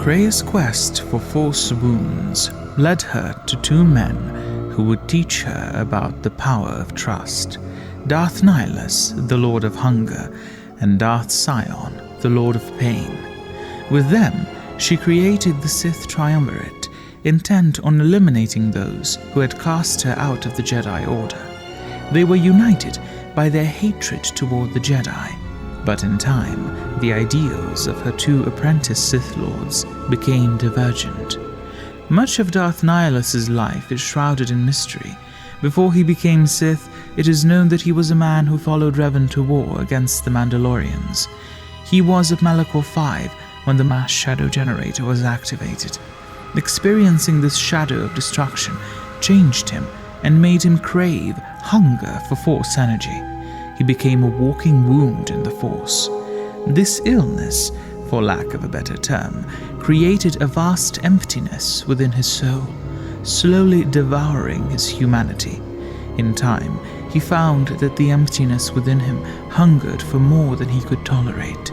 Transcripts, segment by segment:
Kreia's quest for Force wounds led her to two men who would teach her about the power of trust: Darth Nihilus, the Lord of Hunger, and Darth Sion, the Lord of Pain. With them, she created the Sith Triumvirate, intent on eliminating those who had cast her out of the Jedi Order. They were united by their hatred toward the Jedi, but in time, the ideals of her two apprentice Sith Lords became divergent. Much of Darth Nihilus's life is shrouded in mystery. Before he became Sith, it is known that he was a man who followed Revan to war against the Mandalorians. He was at Malachor 5 when the mass shadow generator was activated. Experiencing this shadow of destruction changed him and made him crave hunger for Force energy. He became a walking wound in the Force. This illness, for lack of a better term, created a vast emptiness within his soul, slowly devouring his humanity. In time, he found that the emptiness within him hungered for more than he could tolerate,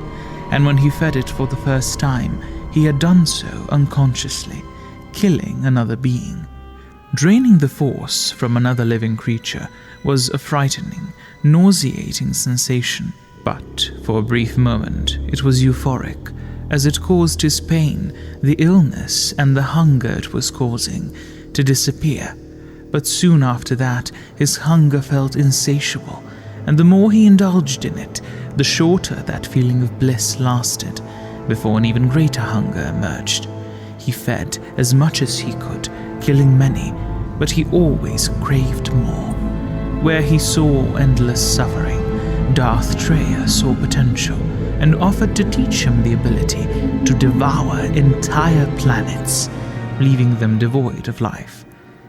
and when he fed it for the first time, he had done so unconsciously, killing another being. Draining the Force from another living creature was a frightening, nauseating sensation, but for a brief moment it was euphoric, as it caused his pain, the illness, and the hunger it was causing to disappear. But soon after that, his hunger felt insatiable, and the more he indulged in it, the shorter that feeling of bliss lasted, before an even greater hunger emerged. He fed as much as he could, killing many, but he always craved more. Where he saw endless suffering, Darth Traya saw potential and offered to teach him the ability to devour entire planets, leaving them devoid of life.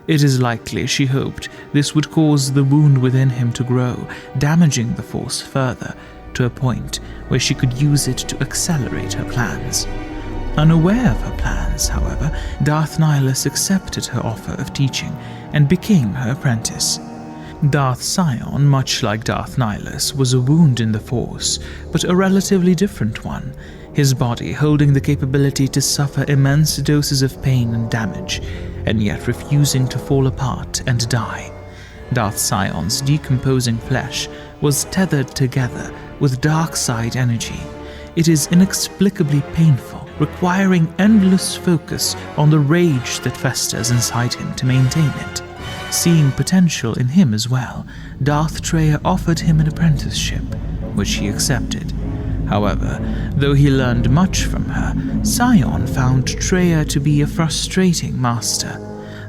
It is likely she hoped this would cause the wound within him to grow, damaging the Force further, to a point where she could use it to accelerate her plans. Unaware of her plans, however, Darth Nihilus accepted her offer of teaching and became her apprentice. Darth Sion, much like Darth Nihilus, was a wound in the Force, but a relatively different one, his body holding the capability to suffer immense doses of pain and damage, and yet refusing to fall apart and die. Darth Sion's decomposing flesh was tethered together with dark side energy. It is inexplicably painful, requiring endless focus on the rage that festers inside him to maintain it. Seeing potential in him as well, Darth Traya offered him an apprenticeship, which he accepted. However, though he learned much from her, Sion found Traya to be a frustrating master.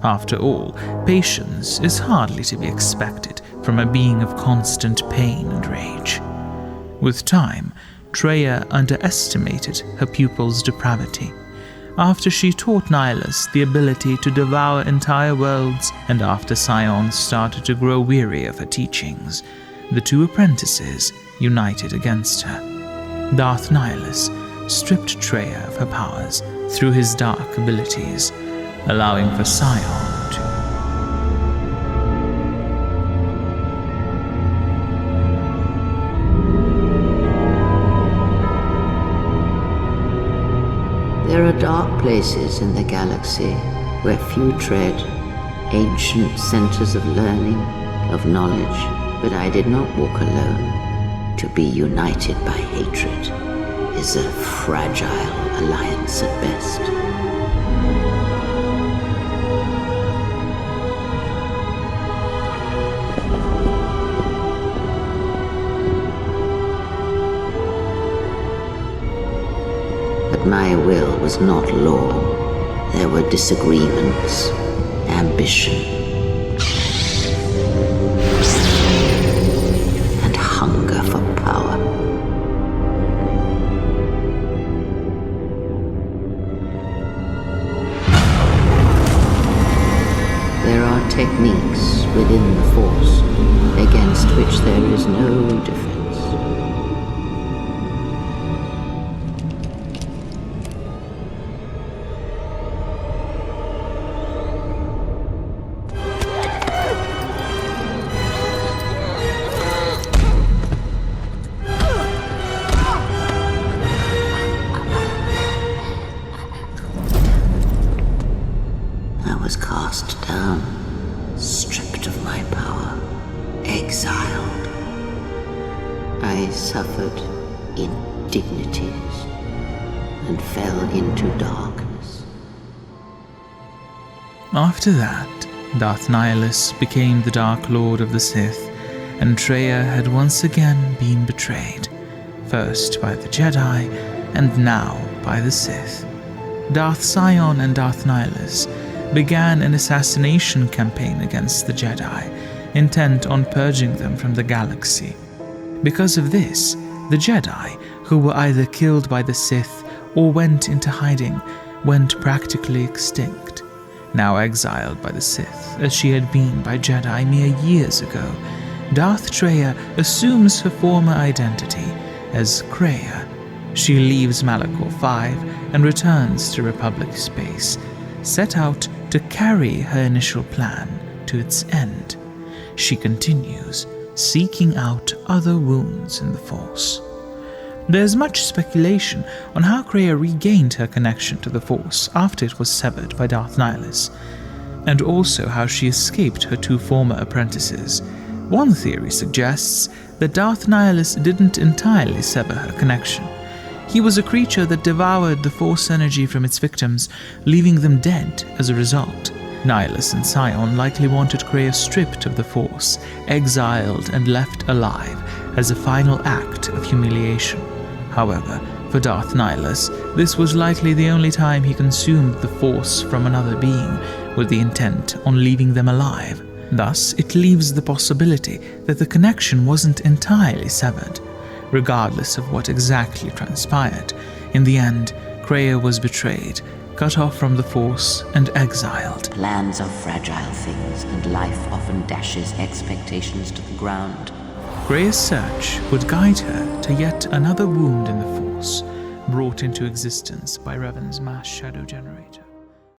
After all, patience is hardly to be expected from a being of constant pain and rage. With time, Traya underestimated her pupil's depravity. After she taught Nihilus the ability to devour entire worlds, and after Sion started to grow weary of her teachings, the two apprentices united against her. Darth Nihilus stripped Traya of her powers through his dark abilities, allowing for Sion to... There are dark places in the galaxy where few tread, ancient centers of learning, of knowledge, but I did not walk alone. To be united by hatred is a fragile alliance at best. My will was not law. There were disagreements, ambition, and hunger for power. There are techniques within the Force against which there is no defense. dignities and fell into darkness. After that, Darth Nihilus became the Dark Lord of the Sith, and Traya had once again been betrayed, first by the Jedi, and now by the Sith. Darth Sion and Darth Nihilus began an assassination campaign against the Jedi, intent on purging them from the galaxy. Because of this, the Jedi, who were either killed by the Sith or went into hiding, went practically extinct. Now exiled by the Sith, as she had been by Jedi mere years ago, Darth Traya assumes her former identity as Kreia. She leaves Malachor 5 and returns to Republic space, set out to carry her initial plan to its end. She continues, seeking out other wounds in the Force. There's much speculation on how Kreia regained her connection to the Force after it was severed by Darth Nihilus, and also how she escaped her two former apprentices. One theory suggests that Darth Nihilus didn't entirely sever her connection. He was a creature that devoured the Force energy from its victims, leaving them dead as a result. Nihilus and Sion likely wanted Kreia stripped of the Force, exiled and left alive as a final act of humiliation. However, for Darth Nihilus, this was likely the only time he consumed the Force from another being, with the intent on leaving them alive. Thus, it leaves the possibility that the connection wasn't entirely severed. Regardless of what exactly transpired, in the end, Kreia was betrayed, cut off from the Force, and exiled. Plans are fragile things, and life often dashes expectations to the ground. Kreia's search would guide her to yet another wound in the Force, brought into existence by Revan's mass shadow generator.